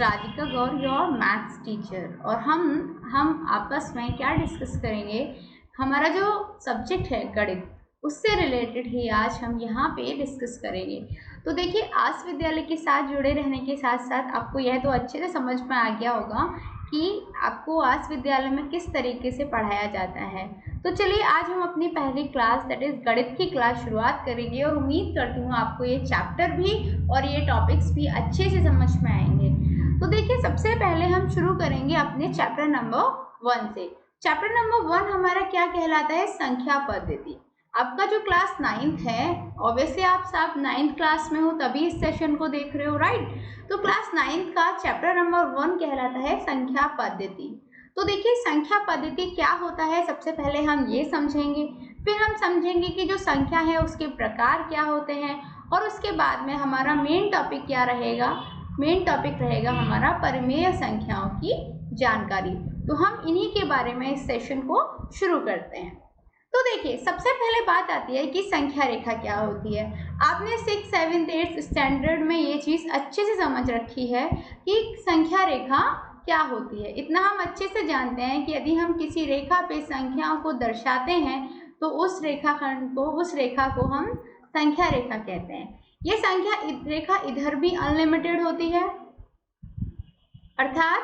Radhika Gaur, your maths teacher, और हम आपस में क्या डिस्कस करेंगे, हमारा जो सब्जेक्ट है गणित, उससे रिलेटेड ही आज हम यहाँ पे डिस्कस करेंगे। तो देखिए, आस विद्यालय के साथ जुड़े रहने के साथ साथ आपको यह तो अच्छे से समझ में आ गया होगा कि आपको आस विद्यालय में किस तरीके से पढ़ाया जाता है। तो चलिए, आज हम अपनी पहली क्लास दैट इज़ गणित की क्लास शुरुआत करेंगे और उम्मीद करती हूँ आपको ये चैप्टर भी और ये टॉपिक्स भी अच्छे से समझ में आएंगे। तो देखिए, सबसे पहले हम शुरू करेंगे अपने चैप्टर नंबर 1 से। चैप्टर नंबर 1 हमारा क्या कहलाता है? संख्या पद्धति। आपका जो क्लास 9th है, ऑब्वियसली आप सब 9th क्लास में हो तभी इस सेशन को देख रहे हो, राइट? तो क्लास 9th का चैप्टर नंबर 1 कहलाता है संख्या पद्धति। तो देखिए, संख्या पद्धति क्या होता है, सबसे पहले हम ये समझेंगे, फिर हम समझेंगे कि जो संख्या है उसके प्रकार क्या होते हैं, और उसके बाद में हमारा मेन टॉपिक क्या रहेगा? मेन टॉपिक रहेगा हमारा परिमेय संख्याओं की जानकारी। तो हम इन्हीं के बारे में इस सेशन को शुरू करते हैं। तो देखिए, सबसे पहले बात आती है कि संख्या रेखा क्या होती है। आपने 6th 7th 8th स्टैंडर्ड में ये चीज़ अच्छे से समझ रखी है कि संख्या रेखा क्या होती है। इतना हम अच्छे से जानते हैं कि यदि हम किसी रेखा पे संख्याओं को दर्शाते हैं तो उस रेखा को हम संख्या रेखा कहते हैं। ये संख्या रेखा इधर भी अनलिमिटेड होती है, अर्थात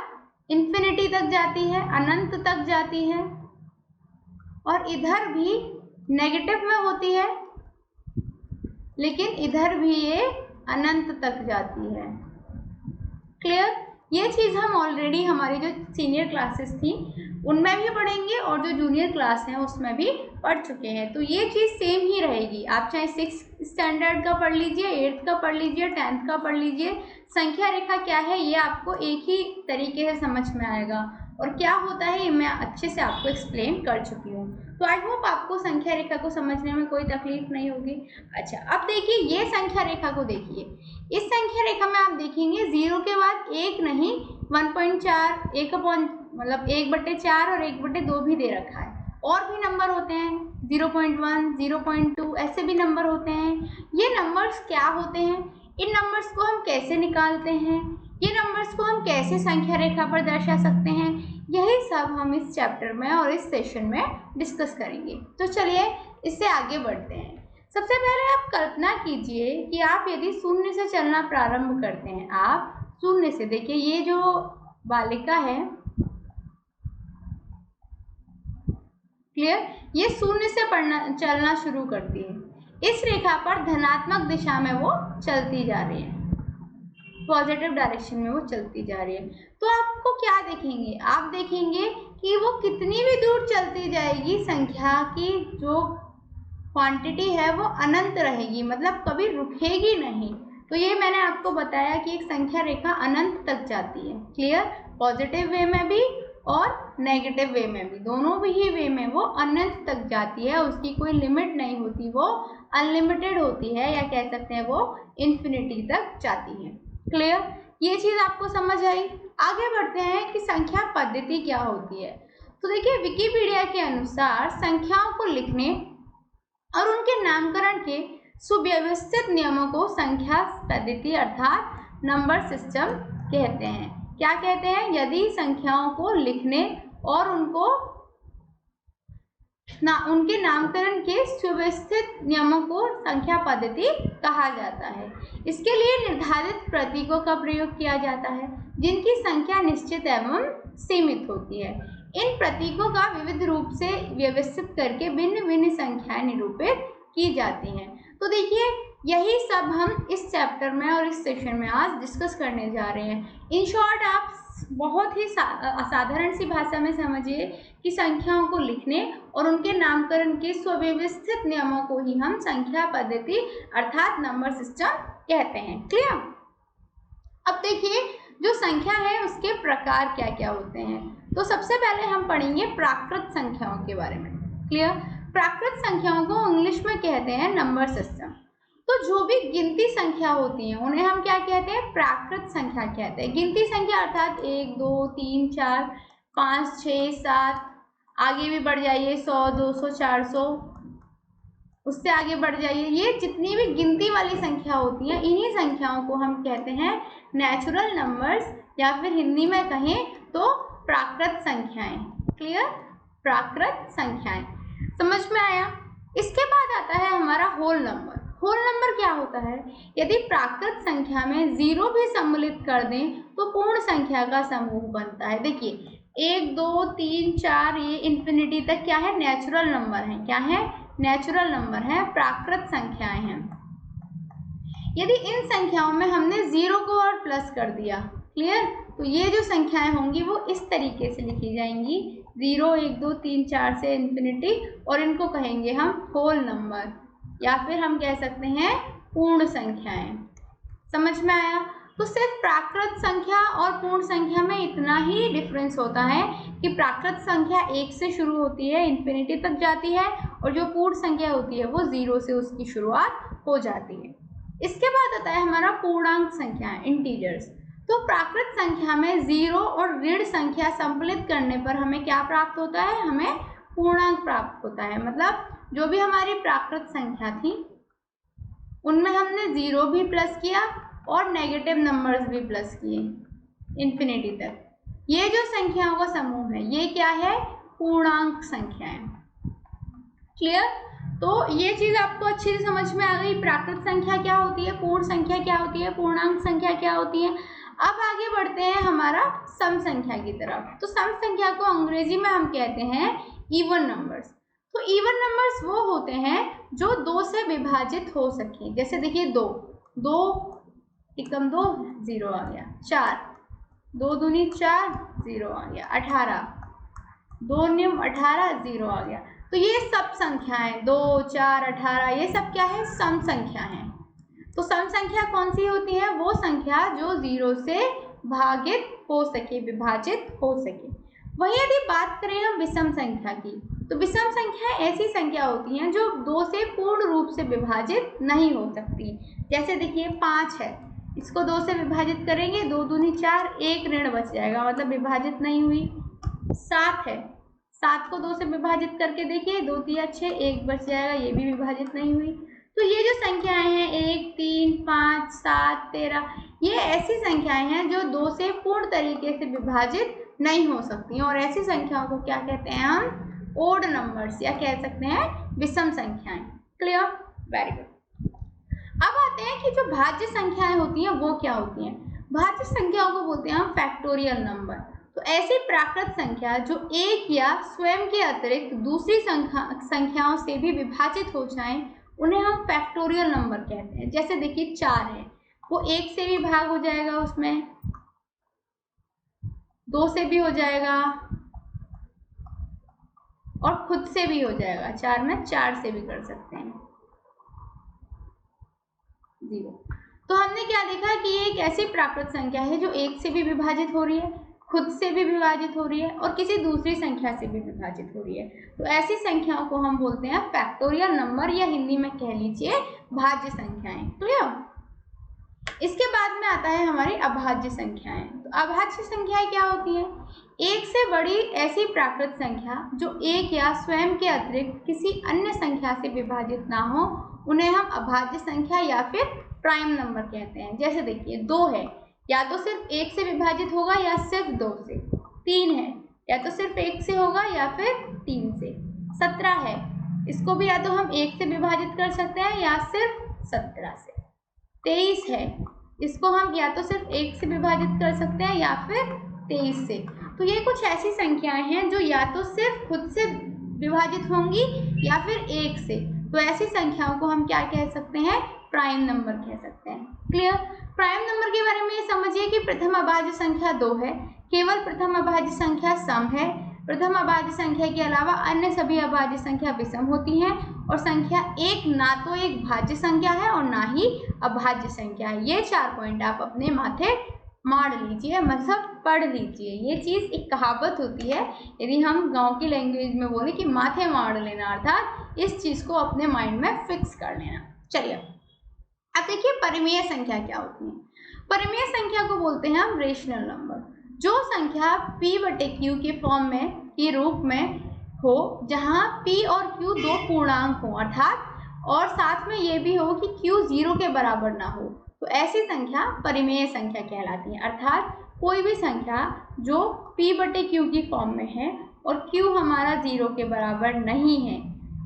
इन्फिनिटी तक जाती है, अनंत तक जाती है, और इधर भी नेगेटिव में होती है, लेकिन इधर भी ये अनंत तक जाती है। क्लियर? ये चीज़ हम ऑलरेडी हमारी जो सीनियर क्लासेस थी उनमें भी पढ़ेंगे और जो जूनियर क्लास हैं उसमें भी पढ़ चुके हैं। तो ये चीज़ सेम ही रहेगी, आप चाहे 6th स्टैंडर्ड का पढ़ लीजिए, 8th का पढ़ लीजिए, 10th का पढ़ लीजिए, संख्या रेखा क्या है ये आपको एक ही तरीके से समझ में आएगा, और क्या होता है ये मैं अच्छे से आपको एक्सप्लेन कर चुकी हूँ। तो आई होप आपको संख्या रेखा को समझने में कोई तकलीफ नहीं होगी। अच्छा, अब देखिए, ये संख्या रेखा को देखिए। इस संख्या रेखा में आप देखेंगे 0 के बाद 1 नहीं, 1.4, 1/4 और 1/2 भी दे रखा है। और भी नंबर होते हैं 0.1, 0.2, ऐसे भी नंबर होते हैं। ये नंबर्स क्या होते हैं, इन नंबर्स को हम कैसे निकालते हैं, ये नंबर्स को हम कैसे संख्या रेखा पर दर्शा सकते हैं, यही सब हम इस चैप्टर में और इस सेशन में डिस्कस करेंगे। तो चलिए, इससे आगे बढ़ते हैं। सबसे पहले आप कल्पना कीजिए कि आप यदि शून्य से चलना प्रारंभ करते हैं, आप शून्य से, देखिए ये जो बालिका है, क्लियर, ये शून्य से चलना शुरू करती है। इस रेखा पर धनात्मक दिशा में वो चलती जा रही है, पॉजिटिव डायरेक्शन में वो चलती जा रही है। तो आपको क्या देखेंगे, आप देखेंगे कि वो कितनी भी दूर चलती जाएगी, संख्या की जो क्वांटिटी है वो अनंत रहेगी, मतलब कभी रुकेगी नहीं। तो ये मैंने आपको बताया कि एक संख्या रेखा अनंत तक जाती है। क्लियर? पॉजिटिव वे में भी और नेगेटिव वे में भी, दोनों भी ही वे में वो अनंत तक जाती है, उसकी कोई लिमिट नहीं होती, वो अनलिमिटेड होती है, या कह सकते हैं वो इन्फिनिटी तक जाती है। क्लियर? ये चीज़ आपको समझ आई? आगे बढ़ते हैं कि संख्या पद्धति क्या होती है। तो देखिए, विकिपीडिया के अनुसार संख्याओं को लिखने और उनके नामकरण के सुव्यवस्थित नियमों को संख्या पद्धति अर्थात नंबर सिस्टम कहते हैं। क्या कहते हैं? यदि संख्याओं को लिखने और उनके नामकरण के सुव्यवस्थित नियमों को संख्या पद्धति कहा जाता है। इसके लिए निर्धारित प्रतीकों का प्रयोग किया जाता है, जिनकी संख्या निश्चित एवं सीमित होती है। इन प्रतीकों का विविध रूप से व्यवस्थित करके भिन्न भिन्न संख्याएं निरूपित की जाती हैं। तो देखिए, यही सब हम इस चैप्टर में और इस सेशन में आज डिस्कस करने जा रहे हैं। इन शॉर्ट, आप बहुत ही असाधारण सी भाषा में समझिए कि संख्याओं को लिखने और उनके नामकरण के सुव्यवस्थित नियमों को ही हम संख्या पद्धति अर्थात नंबर सिस्टम कहते हैं। क्लियर? अब देखिए, जो संख्या है उसके प्रकार क्या क्या होते हैं। तो सबसे पहले हम पढ़ेंगे प्राकृत संख्याओं के बारे में। क्लियर? प्राकृत संख्याओं को इंग्लिश में कहते हैं नंबर सिस्टम। तो जो भी गिनती संख्या होती हैं उन्हें हम क्या कहते हैं? प्राकृत संख्या कहते हैं। गिनती संख्या अर्थात 1, 2, 3, 4, 5, 6, 7, आगे भी बढ़ जाइए 100, 200, 400, उससे आगे बढ़ जाइए। ये जितनी भी गिनती वाली संख्या होती है, इन्हीं संख्याओं को हम कहते हैं नेचुरल नंबर्स, या फिर हिंदी में कहें तो प्राकृत संख्याएं। क्लियर? प्राकृत संख्याएं, समझ में आया? इसके बाद आता है हमारा होल नंबर। होल नंबर क्या होता है? यदि प्राकृत संख्या में 0 भी सम्मिलित कर दें तो पूर्ण संख्या का समूह बनता है। देखिए 1 2 3 4 ये इंफिनिटी तक क्या है? नेचुरल नंबर है। क्या है? नेचुरल नंबर है, प्राकृत संख्याएं हैं। यदि इन संख्याओं में हमने 0 को और प्लस कर दिया, क्लियर, तो ये जो संख्याएं होंगी वो इस तरीके से लिखी जाएंगी 0 1 2 3 4 से इंफिनिटी, और इनको कहेंगे हम होल नंबर, या फिर हम कह सकते हैं पूर्ण संख्याएं। समझ में आया? तो सिर्फ प्राकृत संख्या और पूर्ण संख्या में इतना ही डिफरेंस होता है कि प्राकृत संख्या 1 से शुरू होती है, इंफिनिटी तक जाती है, और जो पूर्ण संख्या होती है वो 0 से उसकी शुरुआत हो जाती है। इसके बाद आता है हमारा पूर्णांक संख्याएं, इंटीजर्स। तो प्राकृत संख्या में 0 और ऋण संख्या सम्मिलित करने पर हमें क्या प्राप्त होता है? हमें पूर्णांक प्राप्त होता है। मतलब जो भी हमारी प्राकृत संख्या थी उनमें हमने 0 भी प्लस किया और नेगेटिव नंबर्स भी प्लस किए इंफिनिटी तक, ये जो संख्याओं का समूह है ये क्या है? पूर्णांक संख्याएं। क्लियर? तो ये चीज आपको अच्छी से समझ में आ गई, प्राकृत संख्या क्या होती है, पूर्ण संख्या क्या होती है, पूर्णांक संख्या क्या होती है। अब आगे बढ़ते हैं हमारा सम संख्या की तरफ। तो सम संख्या को अंग्रेजी में हम कहते हैं इवन नंबर्स। तो इवन नंबर्स वो होते हैं जो 2 से विभाजित हो सके। जैसे देखिए 2 2 एकम 2 0 आ गया, 4 2 दूनी 4 0 आ गया, 18 2 न्यूम 18 0 आ गया। तो ये सब संख्याएं 2 4 18 ये सब क्या है? सम संख्या है। तो सम संख्या कौन सी होती है? वो संख्या जो 0 से भागित हो सके, विभाजित हो सके। वहीं यदि बात करें हम विषम संख्या की, तो विषम संख्या ऐसी संख्या होती हैं जो 2 से पूर्ण रूप से विभाजित नहीं हो सकती। जैसे देखिए 5 है, इसको 2 से विभाजित करेंगे, 2 दूनी 4, 1 ऋण बच जाएगा, मतलब विभाजित नहीं हुई। 7 है, 7 को 2 से विभाजित करके देखिए, 2 3 6, 1 बच जाएगा, ये भी विभाजित नहीं हुई। तो ये जो संख्याएं हैं 1 3 5 7 13, ये ऐसी संख्याएं हैं जो 2 से पूर्ण तरीके से विभाजित नहीं हो सकती, और ऐसी संख्याओं को क्या कहते हैं? हम ओड नंबर्स, या कह सकते हैं विषम संख्याएं। क्लियर? Very good. अब आते हैं कि जो भाज्य संख्याएं होती हैं वो क्या होती हैं। भाज्य संख्याओं को बोलते हैं हम फैक्टोरियल नंबर। तो ऐसी प्राकृत संख्या जो एक या स्वयं के अतिरिक्त दूसरी संख्याओं से भी विभाजित हो जाएं, उन्हें हम फैक्टोरियल नंबर कहते हैं। जैसे देखिए 4 है, वो 1 से भी भाग हो जाएगा, उसमें 2 से भी हो जाएगा और खुद से भी हो जाएगा। 4 में 4 से भी कर सकते हैं, 0। तो हमने क्या देखा कि ये एक ऐसी प्राकृत संख्या है जो 1 से भी विभाजित हो रही है, खुद से भी विभाजित हो रही है और किसी दूसरी संख्या से भी विभाजित हो रही है। तो ऐसी संख्याओं को हम बोलते हैं फैक्टोरियल नंबर, या हिंदी में कह लीजिए भाज्य संख्याएं। क्लियर? इसके बाद में आता है हमारी अभाज्य संख्याएं। तो अभाज्य संख्याएं क्या होती हैं? एक से बड़ी ऐसी प्राकृत संख्या जो एक या स्वयं के अतिरिक्त किसी अन्य संख्या से विभाजित ना हो, उन्हें हम अभाज्य संख्या या फिर प्राइम नंबर कहते हैं। जैसे देखिए 2 है, या तो सिर्फ 1 से विभाजित होगा या सिर्फ 2 से। 3 है, या तो सिर्फ 1 से होगा या फिर 3 से। 17 है, इसको भी या तो हम 1 से विभाजित कर सकते हैं या सिर्फ 17 से। 23 है, इसको हम या तो सिर्फ 1 से विभाजित कर सकते हैं या फिर 23 से। तो ये कुछ ऐसी संख्याएं हैं जो या तो सिर्फ खुद से विभाजित होंगी या फिर 1 से। तो ऐसी संख्याओं को हम क्या कह सकते हैं? प्राइम नंबर कह सकते हैं। क्लियर? प्राइम नंबर के बारे में ये समझिए कि प्रथम अभाज्य संख्या 2 है, केवल प्रथम अभाज्य संख्या सम है। प्रथम अभाज्य संख्या के अलावा अन्य सभी अभाज्य संख्या विषम होती हैं, और संख्या 1 ना तो एक भाज्य संख्या है और ना ही अभाज्य संख्या है। ये 4 पॉइंट आप अपने माथे मार लीजिए, मतलब पढ़ लीजिए। ये चीज़ एक कहावत होती है, यदि हम गांव की लैंग्वेज में बोले कि माथे मार लेना, अर्थात इस चीज़ को अपने माइंड में फिक्स कर लेना। चलिए अब देखिए परिमेय संख्या क्या होती है। परिमेय संख्या को बोलते हैं हम रेशनल नंबर। जो संख्या p/q के फॉर्म में के रूप में हो, जहां p और q दो पूर्णांक हो, अर्थात और साथ में ये भी हो कि q 0 के बराबर ना हो, तो ऐसी संख्या परिमेय संख्या कहलाती है। अर्थात कोई भी संख्या जो p बटे q की फॉर्म में है और q हमारा 0 के बराबर नहीं है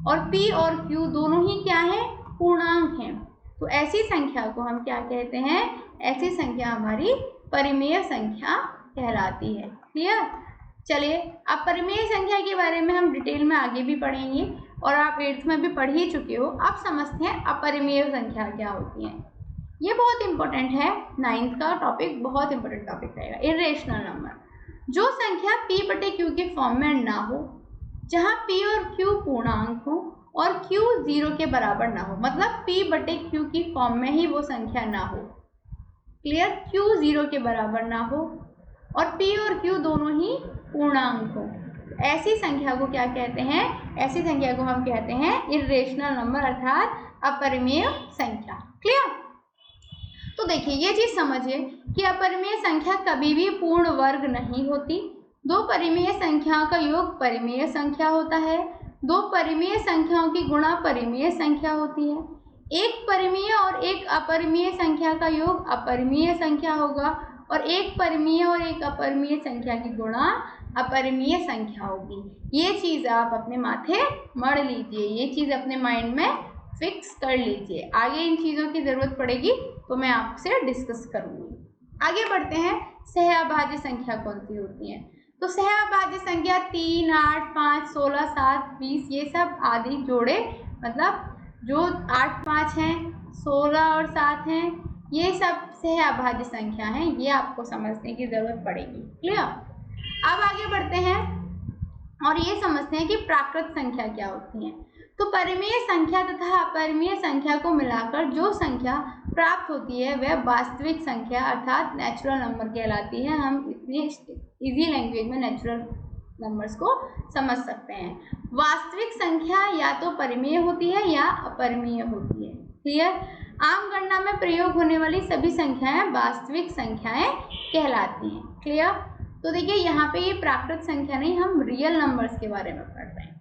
और p और q दोनों ही क्या है, पूर्णांक हैं, तो ऐसी संख्या को हम क्या कहते हैं, ऐसी संख्या हमारी परिमेय संख्या कहलाती है। क्लियर। चलिए अब परिमेय संख्या के बारे में हम डिटेल में आगे भी पढ़ेंगे और आप 8th में भी पढ़ ही चुके हो। अब समझते हैं अपरिमेय संख्या क्या होती है। ये बहुत इंपॉर्टेंट है, 9th का टॉपिक बहुत इंपॉर्टेंट टॉपिक रहेगा। इरेशनल नंबर, जो संख्या p बटे q के फॉर्म में ना हो, जहाँ p और q पूर्णांक हो और q 0 के बराबर ना हो, मतलब p बटे q की फॉर्म में ही वो संख्या ना हो। क्लियर, q 0 के बराबर ना हो और p और q दोनों ही पूर्णांक हो, ऐसी संख्या को क्या कहते हैं, ऐसी संख्या को हम कहते हैं इरेशनल नंबर अर्थात अपरिमेय संख्या। क्लियर। तो देखिए ये चीज समझिए कि अपरिमेय संख्या कभी भी पूर्ण वर्ग नहीं होती। दो परिमेय संख्याओं का योग परिमेय संख्या होता है। दो परिमेय संख्याओं की गुणा परिमेय संख्या होती है। एक परिमेय और एक अपरिमेय संख्या का योग अपरिमेय संख्या होगा और एक परिमेय और एक अपरिमेय संख्या की गुणा अपरिमेय संख्या होगी। ये चीज आप अपने माथे मढ़ लीजिए, ये चीज अपने माइंड में फिक्स कर लीजिए। आगे इन चीजों की जरूरत पड़ेगी तो मैं आपसे डिस्कस करूंगी। आगे बढ़ते हैं, सहअभाज्य संख्या कौन सी होती है। तो सहअभाज्य संख्या 3, 8, 5, 16, 7, 20 ये सब आदि जोड़े, मतलब जो 8, 5 हैं, 16 और 7 हैं, ये सब सहअभाज्य संख्या हैं। ये आपको समझने की जरूरत पड़ेगी। क्लियर। अब आगे बढ़ते हैं और ये समझते हैं कि प्राकृत संख्या क्या होती है। तो परिमेय संख्या तथा अपरिमेय संख्या को मिलाकर जो संख्या प्राप्त होती है वह वास्तविक संख्या अर्थात नेचुरल नंबर कहलाती है। हम इतनी इजी लैंग्वेज में नेचुरल नंबर्स को समझ सकते हैं। वास्तविक संख्या या तो परिमेय होती है या अपरिमेय होती है। क्लियर। आम गणना में प्रयोग होने वाली सभी संख्याएं वास्तविक संख्याएं कहलाती हैं। क्लियर। तो देखिए यहाँ पे ये प्राकृत संख्या नहीं, हम रियल नंबर्स के बारे में पढ़ रहे हैं।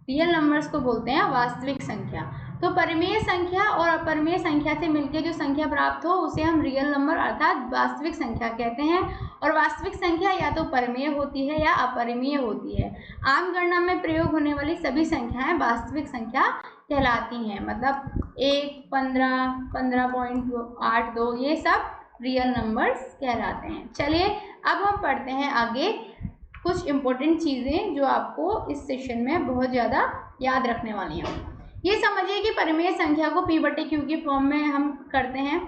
रियल नंबर्स को बोलते हैं वास्तविक संख्या। तो परिमेय संख्या और अपरिमेय संख्या से मिलकर जो संख्या प्राप्त हो उसे हम रियल नंबर अर्थात वास्तविक संख्या कहते हैं। और वास्तविक संख्या या तो परिमेय होती है या अपरिमेय होती है। आम गणना में प्रयोग होने वाली सभी संख्याएं वास्तविक संख्या कहलाती हैं, मतलब 1, 15, 15.82 ये सब रियल नंबर्स कहलाते हैं। चलिए अब हम पढ़ते हैं आगे कुछ इंपॉर्टेंट चीज़ें जो आपको इस सेशन में बहुत ज़्यादा याद रखने वाली हैं। ये समझिए कि परिमेय संख्या को p बटे q की फॉर्म में हम करते हैं।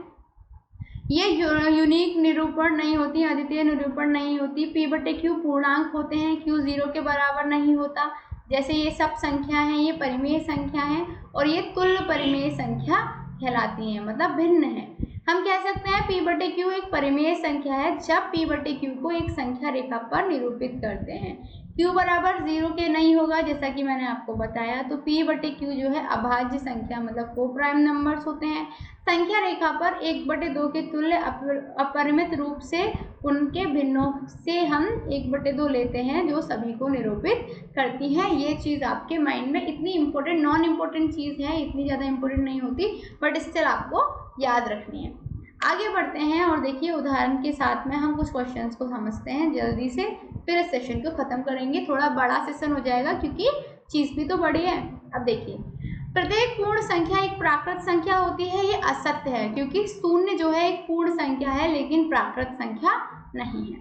ये यूनिक निरूपण नहीं होती, अद्वितीय निरूपण नहीं होती। p बटे q पूर्णांक होते हैं, q 0 के बराबर नहीं होता। जैसे ये सब संख्या हैं ये परिमेय संख्या हैं और ये तुल्य परिमेय संख्या कहलाती हैं, मतलब भिन्न है। हम कह सकते हैं p बटे q एक परिमेय संख्या है जब p बटे q को एक संख्या रेखा पर निरूपित करते हैं। q बराबर 0 के नहीं होगा जैसा कि मैंने आपको बताया। तो p बटे q जो है अभाज्य संख्या मतलब को प्राइम नंबर्स होते हैं। संख्या रेखा पर 1/2 के तुल्य अपरिमित रूप से उनके भिन्नों से हम 1/2 लेते हैं जो सभी को निरूपित करती है। ये चीज़ आपके माइंड में इतनी इम्पोर्टेंट नॉन इम्पोर्टेंट चीज़ है, इतनी ज़्यादा इम्पोर्टेंट नहीं होती बट स्टिल आपको याद रखनी है। आगे बढ़ते हैं और देखिए उदाहरण के साथ में हम कुछ क्वेश्चंस को समझते हैं जल्दी से, फिर इस सेशन को ख़त्म करेंगे। थोड़ा बड़ा सेशन हो जाएगा क्योंकि चीज़ भी तो बड़ी है। अब देखिए प्रत्येक पूर्ण संख्या एक प्राकृत संख्या होती है, ये असत्य है क्योंकि शून्य जो है एक पूर्ण संख्या है लेकिन प्राकृत संख्या नहीं है।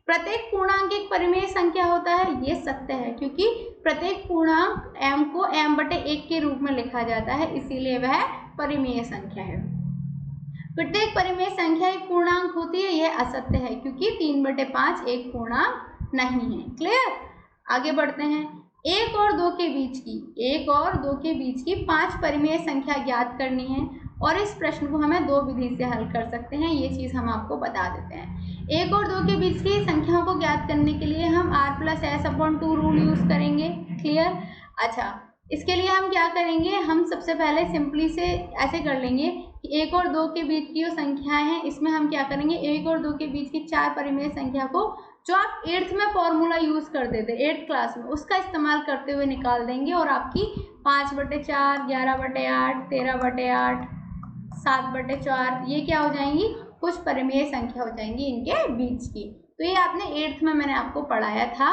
प्रत्येक पूर्णांक एक परिमेय संख्या होता है, ये सत्य है क्योंकि प्रत्येक पूर्णांक m को m/1 के रूप में लिखा जाता है, इसीलिए वह परिमेय संख्या है। प्रत्येक परिमेय संख्या एक पूर्णांक होती है, यह असत्य है क्योंकि 3/5 एक पूर्णांक नहीं है। क्लियर। आगे बढ़ते हैं। 1 और 2 के बीच की 5 परिमेय संख्या ज्ञात करनी है और इस प्रश्न को हमें 2 विधि से हल कर सकते हैं। ये चीज़ हम आपको बता देते हैं। 1 और 2 के बीच की संख्याओं को ज्ञात करने के लिए हम r+s/2 रूल यूज़ करेंगे। क्लियर। अच्छा, इसके लिए हम क्या करेंगे, हम सबसे पहले सिंपली से ऐसे कर लेंगे कि 1 और 2 के बीच की जो संख्याएं हैं इसमें हम क्या करेंगे, 1 और 2 के बीच की 4 परिमेय संख्या को जो आप 8th में फॉर्मूला यूज़ करते थे 8th क्लास में, उसका इस्तेमाल करते हुए निकाल देंगे और आपकी 5/4, 11/8, 13/8, 7/4 ये क्या हो जाएंगी, कुछ परिमेय संख्या हो जाएंगी इनके बीच की। तो ये आपने 8th में मैंने आपको पढ़ाया था,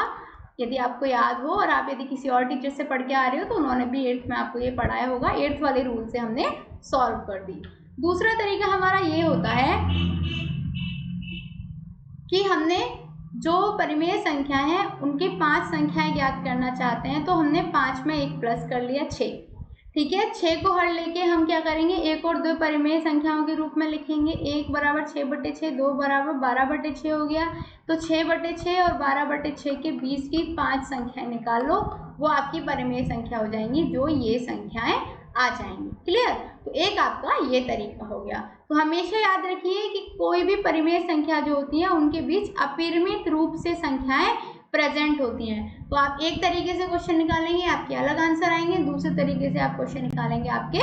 यदि आपको याद हो, और आप यदि किसी और टीचर से पढ़ के आ रहे हो तो उन्होंने भी 8th में आपको ये पढ़ाया होगा। 8th वाले रूल से हमने सॉल्व कर दी। दूसरा तरीका हमारा ये होता है कि हमने जो परिमेय संख्या है उनकी 5 संख्याएं ज्ञात करना चाहते हैं, तो हमने 5 में 1 प्लस कर लिया 6, ठीक है। 6 को हर लेके हम क्या करेंगे, 1 और 2 परिमेय संख्याओं के रूप में लिखेंगे। 1 बराबर 6/6, 2 बराबर 12/6 हो गया। तो 6/6 और 12/6 के बीच की 5 संख्याएं निकाल लो, वो आपकी परिमेय संख्या हो जाएंगी, जो ये संख्याएं आ जाएंगी। क्लियर? तो एक आपका ये तरीका हो गया। तो हमेशा याद रखिए कि कोई भी परिमेय संख्या जो होती है उनके बीच अपरिमित रूप से संख्याएं प्रेजेंट होती हैं। तो आप एक तरीके से क्वेश्चन निकालेंगे, आपके अलग आंसर आएंगे, दूसरे तरीके से आप क्वेश्चन निकालेंगे, आपके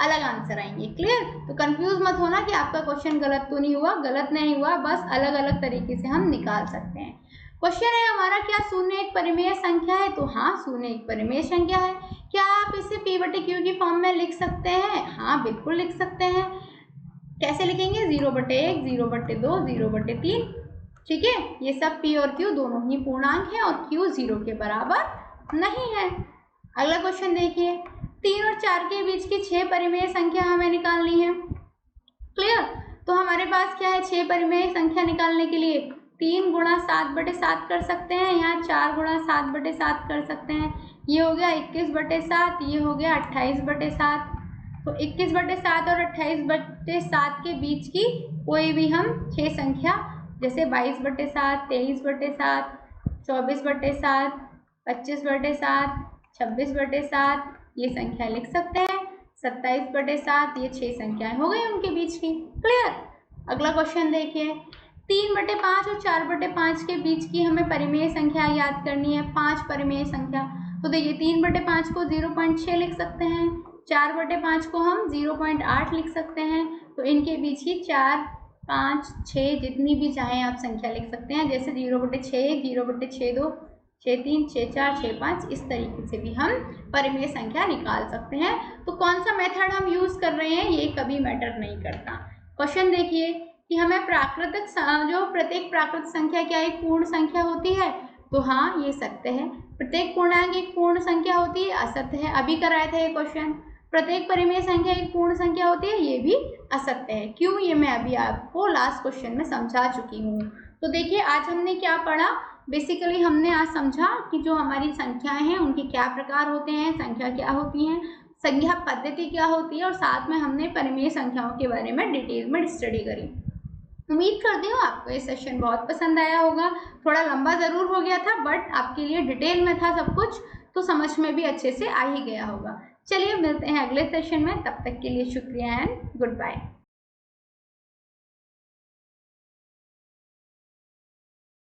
अलग आंसर आएंगे। क्लियर? तो कंफ्यूज मत होना कि आपका क्वेश्चन गलत तो नहीं हुआ, गलत नहीं हुआ, बस अलग अलग तरीके से हम निकाल सकते हैं। क्वेश्चन है हमारा, क्या शून्य एक परिमेय संख्या है? तो हाँ, शून्य एक परिमेय संख्या है। क्या आप इसे p/q की फॉर्म में लिख सकते हैं? हाँ, बिल्कुल लिख सकते हैं। कैसे लिखेंगे? 0/1, 0/2, 0/3, ठीक है। ये सब p और q दोनों ही पूर्णांक हैं और q 0 के बराबर नहीं है। अगला क्वेश्चन देखिए, 3 और 4 के बीच की 6 परिमेय संख्या हमें निकालनी है। क्लियर? तो हमारे पास क्या है, 6 परिमेय संख्या निकालने के लिए 3 गुणा 7/7 कर सकते हैं, यहाँ 4 गुणा 7/7 कर सकते हैं। ये हो गया 21/7, ये हो गया 28/7। तो 21/7 और 28/7 के बीच की कोई भी हम 6 संख्या, जैसे 22/7, 23/7, 24/7, 25/7, 26/7 ये संख्या लिख सकते हैं। 27/7 ये 6 संख्याएं हो गई उनके बीच की। क्लियर? अगला क्वेश्चन देखिए, 3/5 और 4/5 के बीच की हमें परिमेय संख्या याद करनी है, 5 परिमेय संख्या। तो देखिए 3/5 को 0.6 लिख सकते हैं, 4/5 को हम 0.8 लिख सकते हैं। तो इनके बीच की 4, 5, 6 जितनी भी चाहें आप संख्या लिख सकते हैं, जैसे 0/6, 0/62, 6×3, 6×4, 6×5, इस तरीके से भी हम परिमेय संख्या निकाल सकते हैं। तो कौन सा मेथड हम यूज कर रहे हैं ये कभी मैटर नहीं करता। क्वेश्चन देखिए कि हमें प्राकृतिक जो प्रत्येक प्राकृतिक संख्या क्या एक पूर्ण संख्या होती है? तो हाँ, ये सत्य है। प्रत्येक पूर्णांक एक पूर्ण संख्या होती है, असत्य है। अभी कराया था ये क्वेश्चन। प्रत्येक परिमेय संख्या एक पूर्ण संख्या होती है, ये भी असत्य है। क्यों? ये मैं अभी आपको लास्ट क्वेश्चन में समझा चुकी हूँ। तो देखिए आज हमने क्या पढ़ा, बेसिकली हमने आज समझा कि जो हमारी संख्याएं हैं उनके क्या प्रकार होते हैं, संख्या क्या होती हैं, संख्या पद्धति क्या होती है, और साथ में हमने परिमेय संख्याओं के बारे में डिटेल में स्टडी करी। उम्मीद करती हूँ आपको ये सेशन बहुत पसंद आया होगा। थोड़ा लंबा ज़रूर हो गया था, बट आपके लिए डिटेल में था सब कुछ, तो समझ में भी अच्छे से आ ही गया होगा। चलिए मिलते हैं अगले सेशन में, तब तक के लिए शुक्रिया एंड गुड बाय।